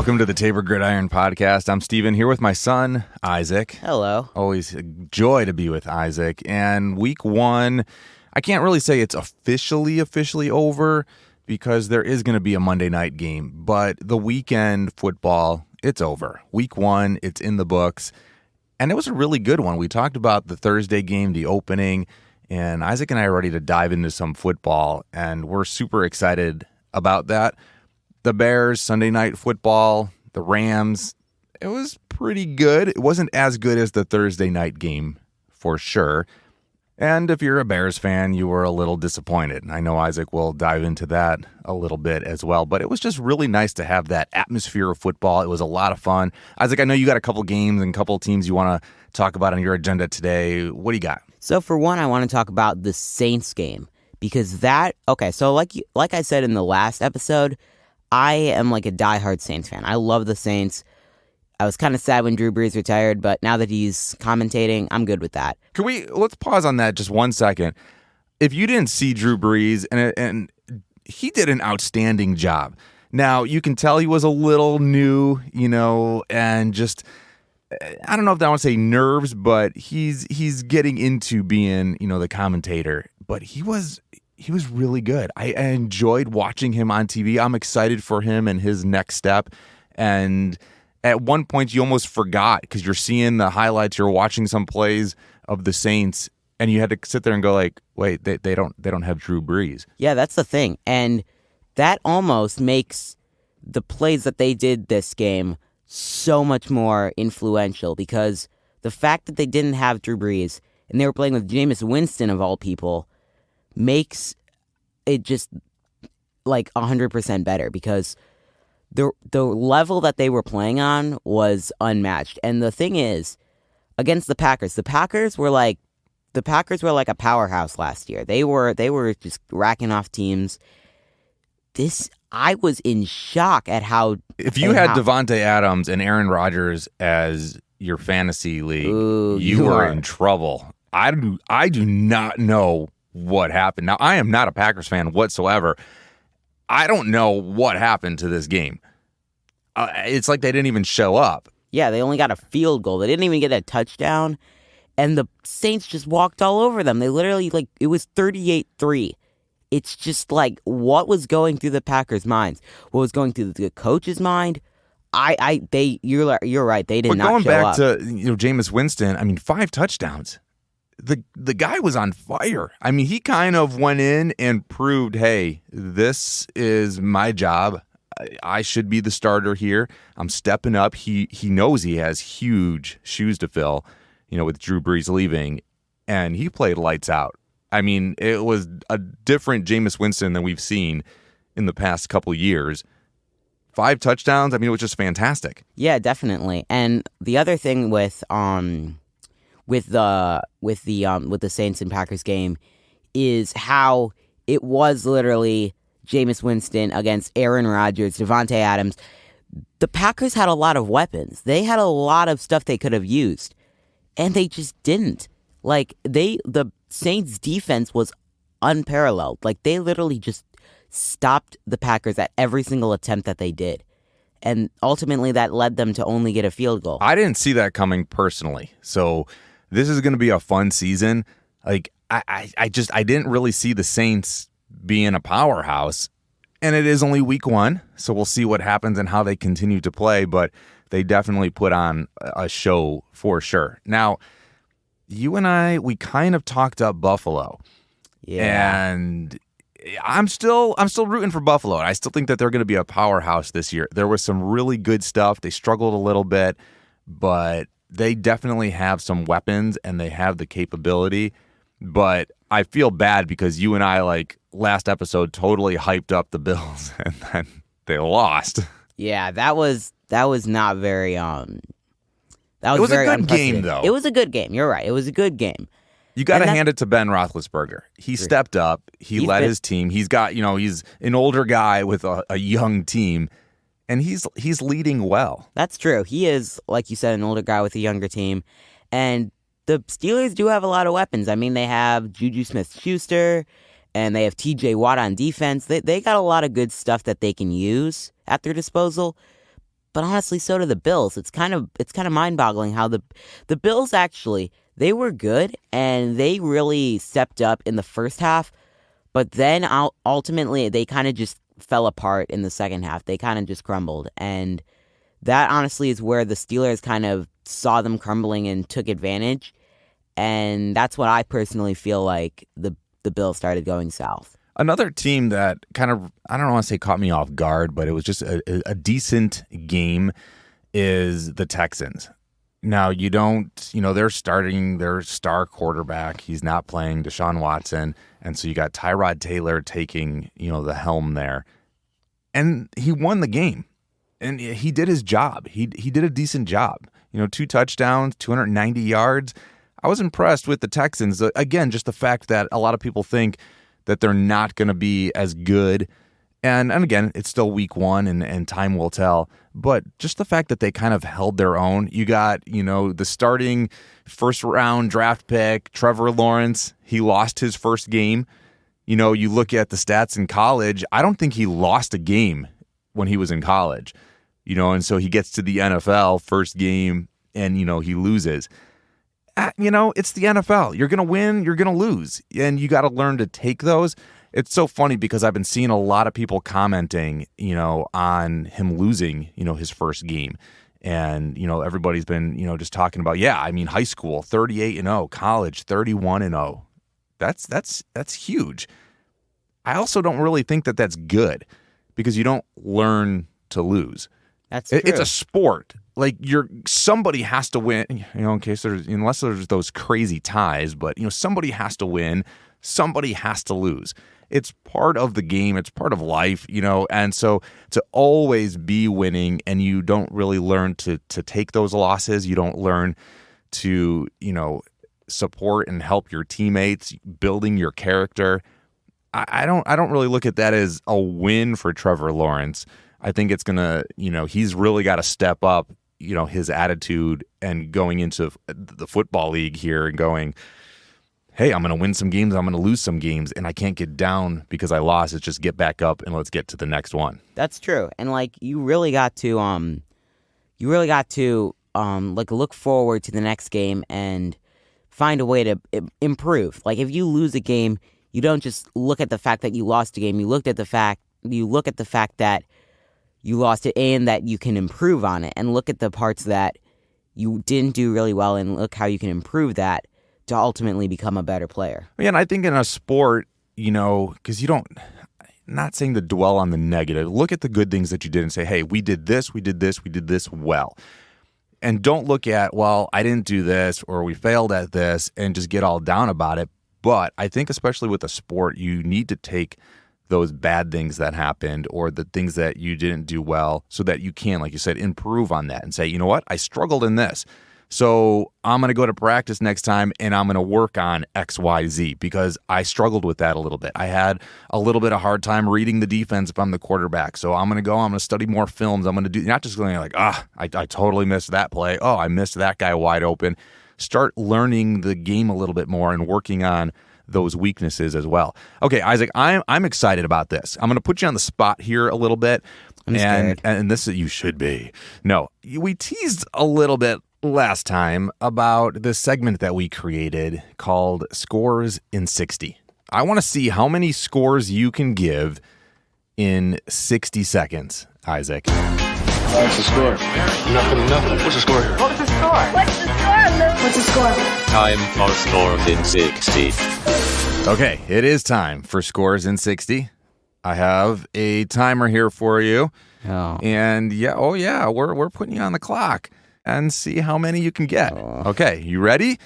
Welcome to the Tabor Gridiron podcast. I'm Steven, here with my son, Isaac. Hello. Always a joy to be with Isaac. And week one, I can't really say it's officially over because there is going to be a Monday night game. But the weekend football, it's over. Week one, it's in the books. And it was a really good one. We talked about the Thursday game, the opening, and Isaac and I are ready to dive into some football. And we're super excited about that. The Bears, Sunday night football, the Rams, it was pretty good. It wasn't as good as the Thursday night game, for sure. And if you're a Bears fan, you were a little disappointed. I know Isaac will dive into that a little bit as well, but it was just really nice to have that atmosphere of football. It was a lot of fun. Isaac, I know you got a couple games and a couple teams you want to talk about on your agenda today. What do you got? So for one, I want to talk about the Saints game because so like I said in the last episode, I am like a diehard Saints fan. I love the Saints. I was kind of sad when Drew Brees retired, but now that he's commentating, I'm good with that. Let's pause on that just 1 second. If you didn't see Drew Brees, and he did an outstanding job. Now, you can tell he was a little new, and just, I don't know if I want to say nerves, but he's getting into being, the commentator. But he was really good. I enjoyed watching him on TV. I'm excited for him and his next step. And at one point, you almost forgot because you're seeing the highlights. You're watching some plays of the Saints, and you had to sit there and go like, "Wait, they don't have Drew Brees." Yeah, that's the thing, and that almost makes the plays that they did this game so much more influential because the fact that they didn't have Drew Brees and they were playing with Jameis Winston of all people makes it just like 100% better because the level that they were playing on was unmatched. And the thing is, against the Packers were like a powerhouse last year. They were just racking off teams. I was in shock at how. If you had Devontae Adams and Aaron Rodgers as your fantasy league, you were in trouble. I do not know what happened. Now, I am not a Packers fan whatsoever. I don't know what happened to this game. It's like they didn't even show up. Yeah, they only got a field goal. They didn't even get a touchdown. And the Saints just walked all over them. They literally, it was 38-3. It's just like, what was going through the Packers' minds? What was going through the coach's mind? You're right. They did not show up. But going back to, Jameis Winston, 5 touchdowns. The guy was on fire. He kind of went in and proved, hey, this is my job. I should be the starter here. I'm stepping up. He knows he has huge shoes to fill, with Drew Brees leaving, and he played lights out. It was a different Jameis Winston than we've seen in the past couple years. 5 touchdowns. It was just fantastic. Yeah, definitely. And the other thing with the Saints and Packers game is how it was literally Jameis Winston against Aaron Rodgers, Devontae Adams. The Packers had a lot of weapons. They had a lot of stuff they could have used, and they just didn't. The Saints defense was unparalleled. They literally just stopped the Packers at every single attempt that they did. And ultimately that led them to only get a field goal. I didn't see that coming personally. So this is going to be a fun season. I didn't really see the Saints being a powerhouse, and it is only week one, so we'll see what happens and how they continue to play, but they definitely put on a show for sure. Now, you and I, we kind of talked up Buffalo. Yeah. And I'm still rooting for Buffalo. I still think that they're going to be a powerhouse this year. There was some really good stuff. They struggled a little bit, but they definitely have some weapons and they have the capability. But I feel bad because you and I, last episode, totally hyped up the Bills and then they lost. Yeah, that was not very It was a good game, though. It was a good game. You're right. It was a good game. You got to hand it to Ben Roethlisberger. He stepped up. He led his team. He's got, he's an older guy with a young team, and he's leading well. That's true. He is, like you said, an older guy with a younger team, and the Steelers do have a lot of weapons. They have Juju Smith-Schuster, and they have T.J. Watt on defense. They got a lot of good stuff that they can use at their disposal. but honestly, so do the Bills. It's kind of mind-boggling how the Bills actually, they were good, and they really stepped up in the first half, but then ultimately they kind of just fell apart in the second half. They kind of just crumbled, and that honestly is where the Steelers kind of saw them crumbling and took advantage, and that's what I personally feel like the Bills started going south. Another team that kind of, I don't want to say caught me off guard, but it was just a decent game is the Texans. Now, they're starting their star quarterback. He's not playing, Deshaun Watson. And so you got Tyrod Taylor taking, the helm there. And he won the game. And he did his job. He did a decent job. 2 touchdowns, 290 yards. I was impressed with the Texans. Again, just the fact that a lot of people think that they're not going to be as good. And again, it's still week 1 and time will tell. But just the fact that they kind of held their own. You got, the starting first-round draft pick, Trevor Lawrence. He lost his first game. You look at the stats in college. I don't think he lost a game when he was in college. And so he gets to the NFL first game and, he loses. It's the NFL. You're going to win, you're going to lose. And you got to learn to take those. It's so funny because I've been seeing a lot of people commenting, on him losing, his first game. And, everybody's been, just talking about, high school, 38-0, college, 31-0. That's huge. I also don't really think that that's good because you don't learn to lose. That's true. It's a sport. Like somebody has to win, in case unless there's those crazy ties, but somebody has to win, somebody has to lose. It's part of the game, it's part of life, and so to always be winning and you don't really learn to take those losses, you don't learn to, support and help your teammates, building your character. I don't really look at that as a win for Trevor Lawrence. I think it's going to, he's really got to step up, his attitude and going into the football league here and going, hey, I'm going to win some games, I'm going to lose some games, and I can't get down because I lost. It's just get back up and let's get to the next one. That's true. And you really got to look forward to the next game and find a way to improve. Like if you lose a game, you don't just look at the fact that you lost a game. You look at the fact that you lost it and that you can improve on it, and look at the parts that you didn't do really well and look how you can improve that to ultimately become a better player. Yeah, and I think in a sport, because not saying to dwell on the negative, look at the good things that you did and say, hey, we did this well. And don't look at, well, I didn't do this or we failed at this and just get all down about it. But I think especially with a sport, you need to take those bad things that happened or the things that you didn't do well so that you can, like you said, improve on that and say, you know what, I struggled in this. So I'm going to go to practice next time and I'm going to work on X, Y, Z because I struggled with that a little bit. I had a little bit of hard time reading the defense if I'm the quarterback. So I'm going to study more films. I'm going to do, not just going like, I totally missed that play. Oh, I missed that guy wide open. Start learning the game a little bit more and working on those weaknesses as well. Okay, Isaac, I'm excited about this. I'm going to put you on the spot here a little bit. And this you should be. No, we teased a little bit last time about this segment that we created called Scores in 60. I want to see how many scores you can give in 60 seconds, Isaac. What's the score? Nothing. What's the score here? What's the score? What's the score, Luke? What's the score? Time for Scores in 60. Okay, it is time for Scores in 60. I have a timer here for you. Oh. And we're putting you on the clock and see how many you can get. Okay, you ready?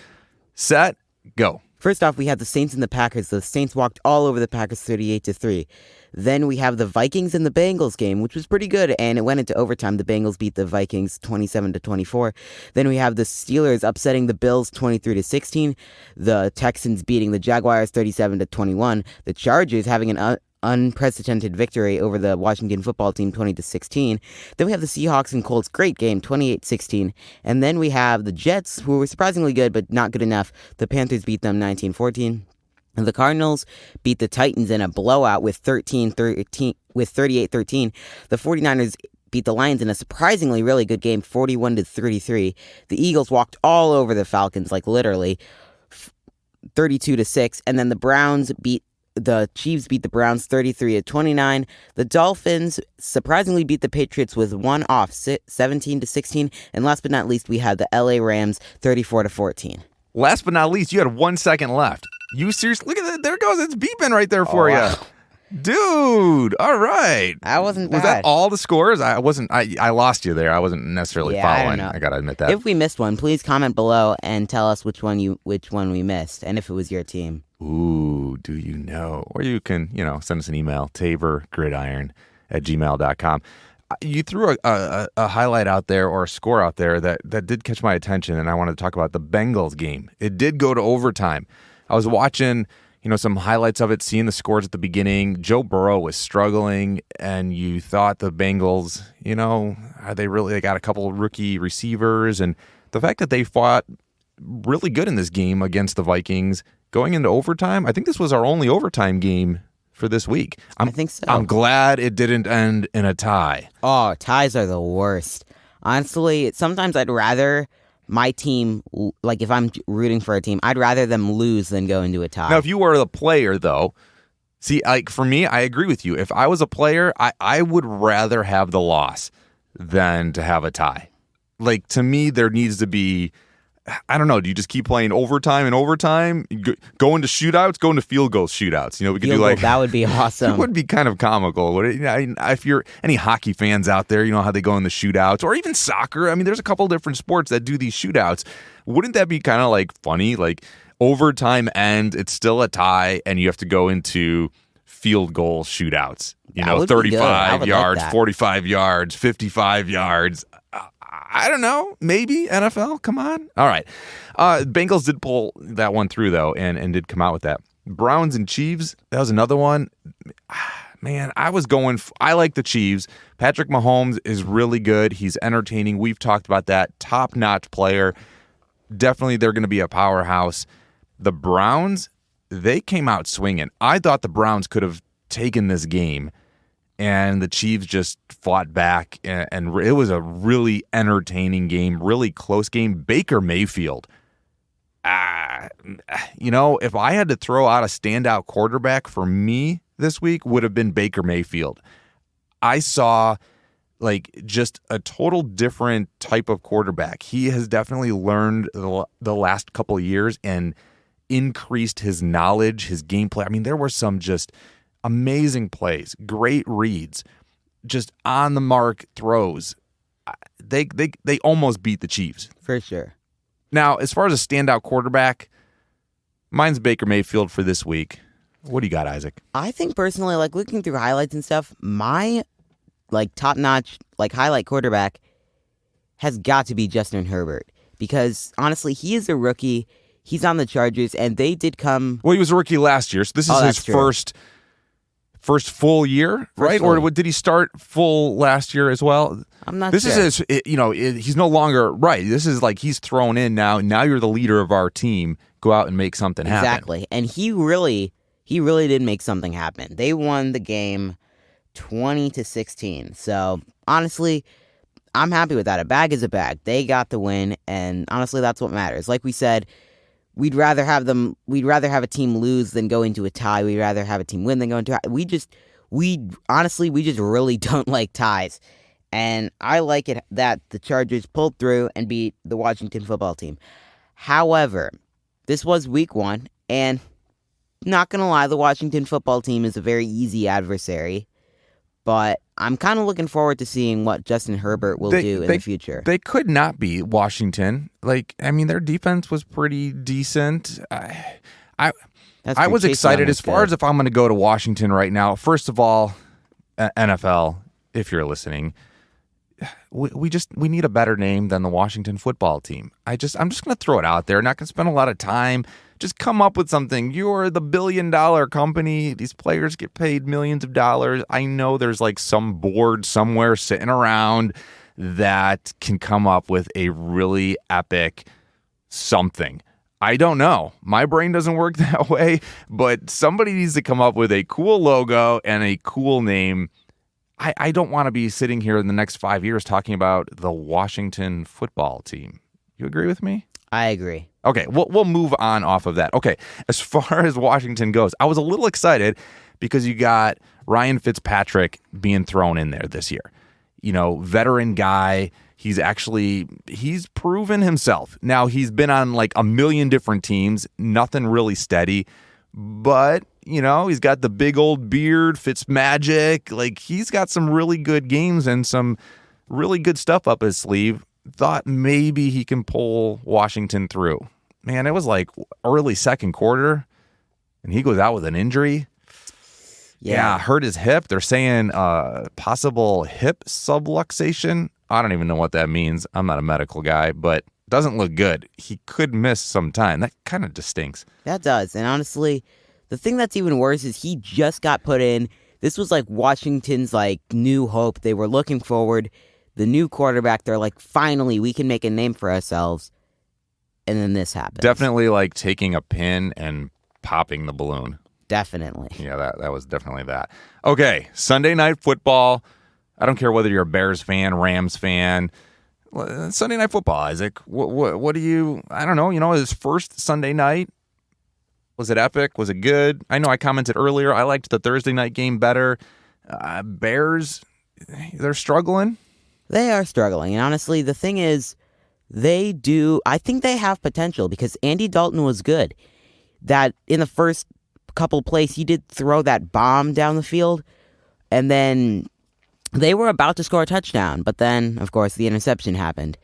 Set, go. First off, we have the Saints and the Packers. The Saints walked all over the Packers 38-3. Then we have the Vikings and the Bengals game, which was pretty good, and it went into overtime. The Bengals beat the Vikings 27-24. Then we have the Steelers upsetting the Bills 23-16. The Texans beating the Jaguars 37-21. The Chargers having an unprecedented victory over the Washington football team 20-16. Then we have the Seahawks and Colts, great game, 28-16. And then we have the Jets, who were surprisingly good but not good enough. The Panthers beat them 19-14. And the Cardinals beat the Titans in a blowout with 38-13. The 49ers beat the Lions in a surprisingly really good game, 41-33. The Eagles walked all over the Falcons, like literally, 32-6. And then the Chiefs beat the Browns 33-29. The Dolphins surprisingly beat the Patriots with one off, 17-16. And last but not least, we had the LA Rams 34-14. Last but not least, you had 1 second left. You seriously? Look at that. There it goes. It's beeping right there for you. Wow. Dude, all right. That wasn't bad. Was that all the scores? I lost you there. I wasn't necessarily following. I gotta admit that. If we missed one, please comment below and tell us which one we missed and if it was your team. Ooh, do you know? Or you can, send us an email, taborgridiron@gmail.com. You threw a highlight out there or a score out there that did catch my attention, and I wanted to talk about the Bengals game. It did go to overtime. I was watching some highlights of it, seeing the scores at the beginning. Joe Burrow was struggling, and you thought the Bengals, are they really? They got a couple of rookie receivers, and the fact that they fought really good in this game against the Vikings going into overtime. I think this was our only overtime game for this week. I think so. I'm glad it didn't end in a tie. Oh, ties are the worst. Honestly, sometimes I'd rather my team, like if I'm rooting for a team, I'd rather them lose than go into a tie. Now, if you were the player, though, see, like for me, I agree with you. If I was a player, I would rather have the loss than to have a tie. Like, to me, there needs to be, I don't know, do you just keep playing overtime and overtime? Go into shootouts, go into field goal shootouts. We could do like that would be awesome. It would be kind of comical. If you're any hockey fans out there, you know how they go in the shootouts, or even soccer. I mean, there's a couple different sports that do these shootouts. Wouldn't that be kind of like funny? Like overtime ends, it's still a tie, and you have to go into field goal shootouts. 35 yards, 45 yards, 55 yards. I don't know. Maybe NFL. Come on. All right. Bengals did pull that one through, though, and did come out with that. Browns and Chiefs, that was another one. Man, I like the Chiefs. Patrick Mahomes is really good. He's entertaining. We've talked about that. Top-notch player. Definitely they're going to be a powerhouse. The Browns, they came out swinging. I thought the Browns could have taken this game, and the Chiefs just fought back, and it was a really entertaining game, really close game. Baker Mayfield, if I had to throw out a standout quarterback for me this week, would have been Baker Mayfield. I saw just a total different type of quarterback. He has definitely learned the last couple of years and increased his knowledge, his gameplay. I mean, there were some just amazing plays, great reads, just on the mark throws. They almost beat the Chiefs. For sure. Now, as far as a standout quarterback, mine's Baker Mayfield for this week. What do you got, Isaac? I think personally, looking through highlights and stuff, my top-notch highlight quarterback has got to be Justin Herbert, because honestly, he is a rookie. He's on the Chargers, and they did come. Well, he was a rookie last year, so this is his first full year, right? Or did he start full last year as well? I'm not sure. This is he's no longer, right. This is he's thrown in now. Now you're the leader of our team. Go out and make something happen. Exactly. And he really did make something happen. They won the game 20-16. So, honestly, I'm happy with that. A bag is a bag. They got the win, and honestly, that's what matters. Like we said, we'd rather have a team lose than go into a tie. We'd rather have a team win than go into a tie. We just really don't like ties. And I like it that the Chargers pulled through and beat the Washington football team. However, this was week 1, and not going to lie, the Washington football team is a very easy adversary. But I'm kind of looking forward to seeing what Justin Herbert will do in the future. They could not beat Washington. Their defense was pretty decent. I was excited as far as if I'm going to go to Washington right now. First of all, NFL, if you're listening, we need a better name than the Washington football team. I'm just going to throw it out there. Not going to spend a lot of time. Just come up with something. You're the billion-dollar company. These players get paid millions of dollars. I know there's some board somewhere sitting around that can come up with a really epic something. I don't know. My brain doesn't work that way, but somebody needs to come up with a cool logo and a cool name. I don't want to be sitting here in the next 5 years talking about the Washington football team. You agree with me? I agree. Okay, we'll move on off of that. Okay, as far as Washington goes, I was a little excited because you got Ryan Fitzpatrick being thrown in there this year. Veteran guy. He's proven himself. Now, he's been on like a million different teams, nothing really steady, but he's got the big old beard, Fitzmagic. Like, he's got some really good games and some really good stuff up his sleeve. Thought maybe he can pull Washington through. Man, it was like early second quarter, and he goes out with an injury. Yeah, hurt his hip. They're saying possible hip subluxation. I don't even know what that means. I'm not a medical guy, but doesn't look good. He could miss some time. That kind of just stinks. That does. And honestly, the thing that's even worse is he just got put in. This was like Washington's like new hope. They were looking forward. The new quarterback, they're like, finally, we can make a name for ourselves. And then this happens. Definitely like taking a pin and popping the balloon. Definitely. Yeah, that was definitely that. Okay, Sunday Night Football. I don't care whether you're a Bears fan, Rams fan. Sunday Night Football, Isaac. What do you? I don't know. His first Sunday night, was it epic? Was it good? I know I commented earlier. I liked the Thursday night game better. Bears, they're struggling. They are struggling, and honestly, the thing is, I think they have potential because Andy Dalton was good. That in the first couple plays, he did throw that bomb down the field, and then they were about to score a touchdown, but then, of course, the interception happened.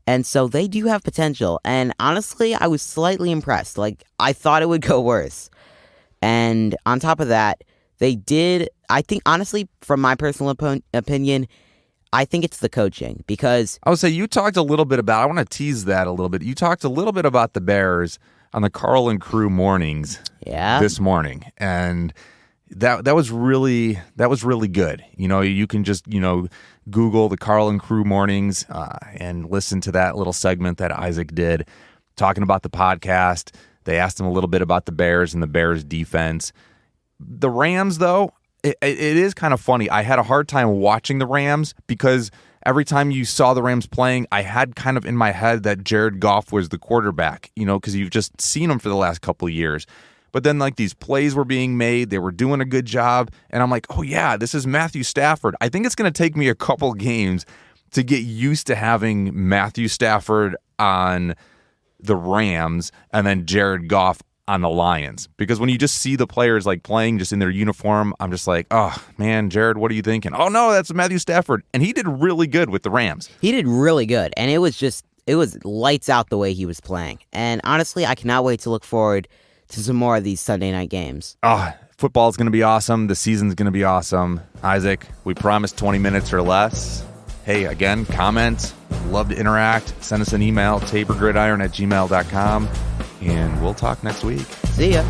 And so they do have potential, and honestly, I was slightly impressed. Like, I thought it would go worse. And on top of that, they did, I think, honestly, from my personal opinion, I think it's the coaching, because I would say you talked a little bit about, I want to tease that a little bit. You talked a little bit about the Bears on the Carl and Crew mornings this morning. And that was really good. You can just, Google the Carl and Crew mornings and listen to that little segment that Isaac did talking about the podcast. They asked him a little bit about the Bears and the Bears defense. The Rams, though, it is kind of funny. I had a hard time watching the Rams because every time you saw the Rams playing, I had kind of in my head that Jared Goff was the quarterback, because you've just seen him for the last couple of years. But then like these plays were being made, they were doing a good job, and I'm like, oh yeah, this is Matthew Stafford. I think it's going to take me a couple games to get used to having Matthew Stafford on the Rams and then Jared Goff on the Lions, because when you just see the players like playing just in their uniform, I'm just like, oh man, Jared, what are you thinking? Oh no, that's Matthew Stafford. And he did really good with the Rams. He did really good. And it was lights out the way he was playing. And honestly, I cannot wait to look forward to some more of these Sunday night games. Football is going to be awesome. The season's going to be awesome. Isaac, we promised 20 minutes or less. Hey, again, comment. Love to interact. Send us an email, taborgridiron@gmail.com. And we'll talk next week. See ya.